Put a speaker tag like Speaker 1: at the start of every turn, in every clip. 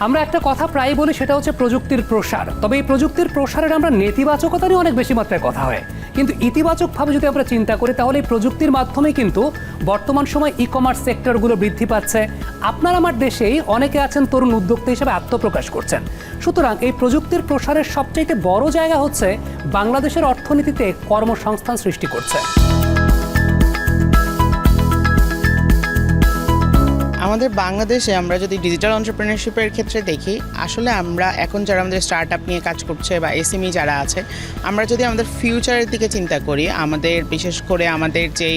Speaker 1: আমরা একটা কথা প্রায় বলি, সেটা হচ্ছে প্রযুক্তির প্রসার। তবে এই প্রযুক্তির প্রসারের আমরা নেতিবাচকতারই অনেক বেশি মাত্রায় কথা হয়, কিন্তু ইতিবাচকভাবে যদি আমরা চিন্তা করি তাহলে এই প্রযুক্তির মাধ্যমে কিন্তু বর্তমান সময় ই কমার্স সেক্টরগুলো বৃদ্ধি পাচ্ছে। আপনার আমার দেশেই অনেকে আছেন তরুণ উদ্যোক্তা হিসেবে আত্মপ্রকাশ করছেন। সুতরাং এই প্রযুক্তির প্রসারের সবচাইতে বড় জায়গা হচ্ছে বাংলাদেশের অর্থনীতিতে কর্মসংস্থান সৃষ্টি করছে।
Speaker 2: আমাদের বাংলাদেশে আমরা যদি ডিজিটাল এন্টারপ্রেনারশিপের ক্ষেত্রে দেখি, আসলে আমরা এখন যারা আমাদের স্টার্ট আপ নিয়ে কাজ করছে বা এসএমই যারা আছে, আমরা যদি আমাদের ফিউচারের দিকে চিন্তা করি, আমাদের বিশেষ করে আমাদের যেই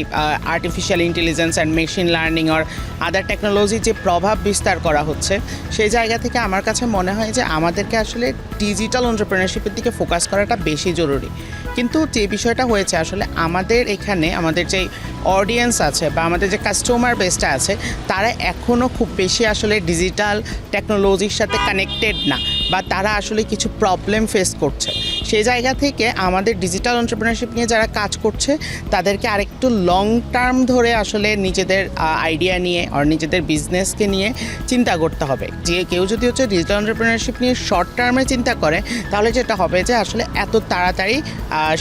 Speaker 2: artificial intelligence and machine learning আর আদার টেকনোলজি যে প্রভাব বিস্তার করা হচ্ছে, সেই জায়গা থেকে আমার কাছে মনে হয় যে আমাদেরকে আসলে ডিজিটাল এন্টারপ্রেনারশিপের দিকে ফোকাস করাটা বেশি জরুরি। কিন্তু যে বিষয়টা হয়েছে, আসলে আমাদের এখানে আমাদের যে অডিয়েন্স আছে বা আমাদের যে কাস্টমার বেসটা আছে, তারা এখনও খুব বেশি আসলে ডিজিটাল টেকনোলজির সাথে কানেক্টেড না, বা তারা আসলে কিছু প্রবলেম ফেস করছে। সেই জায়গা থেকে আমাদের ডিজিটাল এন্টারপ্রেনারশিপ নিয়ে যারা কাজ করছে, তাদেরকে আরেকটু লং টার্ম ধরে আসলে নিজেদের আইডিয়া নিয়ে আর নিজেদের বিজনেসকে নিয়ে চিন্তা করতে হবে। যে কেউ যদি হচ্ছে ডিজিটাল এন্টারপ্রেনারশিপ নিয়ে শর্ট টার্মে চিন্তা করে, তাহলে যেটা হবে যে আসলে এত তাড়াতাড়ি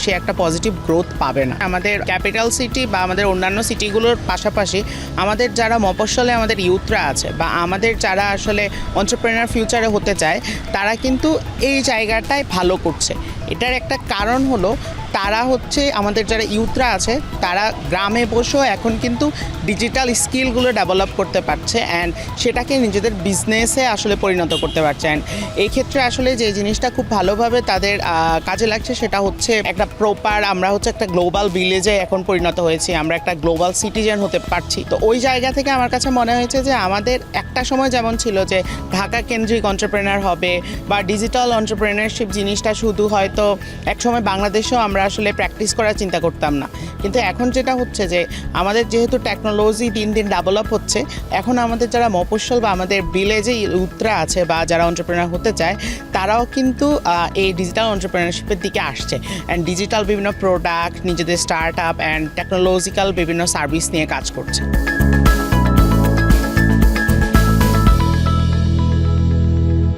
Speaker 2: সে একটা পজিটিভ গ্রোথ পাবে না। আমাদের ক্যাপিটাল সিটি বা আমাদের অন্যান্য সিটিগুলোর পাশাপাশি আমাদের যারা মফস্বলে আমাদের ইউথরা আছে বা আমাদের যারা আসলে এন্টারপ্রেনার ফিউচারে হতে চায়, তারা কিন্তু এই জায়গাটায় ভালো করছে। এটার একটা কারণ হলো, তারা হচ্ছে আমাদের যারা ইউথরা আছে, তারা গ্রামে বসেও এখন কিন্তু ডিজিটাল স্কিলগুলো ডেভেলপ করতে পারছে অ্যান্ড সেটাকে নিজেদের বিজনেসে আসলে পরিণত করতে পারছে। অ্যান্ড এই ক্ষেত্রে আসলে যে জিনিসটা খুব ভালোভাবে তাদের কাজে লাগছে, সেটা হচ্ছে একটা প্রপার, আমরা হচ্ছে একটা গ্লোবাল ভিলেজে এখন পরিণত হয়েছি, আমরা একটা গ্লোবাল সিটিজেন হতে পারছি। তো ওই জায়গা থেকে আমার কাছে মনে হয়েছে যে আমাদের একটা সময় যেমন ছিল যে ঢাকা কেন্দ্রিক এন্টারপ্রেনার হবে বা ডিজিটাল এন্টারপ্রেনারশিপ জিনিসটা শুধু হয়তো একসময় বাংলাদেশেও আমরা আসলে প্র্যাকটিস করার চিন্তা করতাম না, কিন্তু এখন যেটা হচ্ছে যে আমাদের যেহেতু টেকনোলজি দিন দিন ডেভেলপ হচ্ছে, এখন আমাদের যারা মফস্বল বা আমাদের ভিলেজে ইউথরা আছে বা যারা এন্টারপ্রেনার হতে চায়, তারাও কিন্তু এই ডিজিটাল এন্টারপ্রেনারশিপের দিকে আসছে অ্যান্ড ডিজিটাল বিভিন্ন প্রোডাক্ট, নিজেদের স্টার্ট আপ অ্যান্ড টেকনোলজিক্যাল বিভিন্ন সার্ভিস নিয়ে কাজ করছে।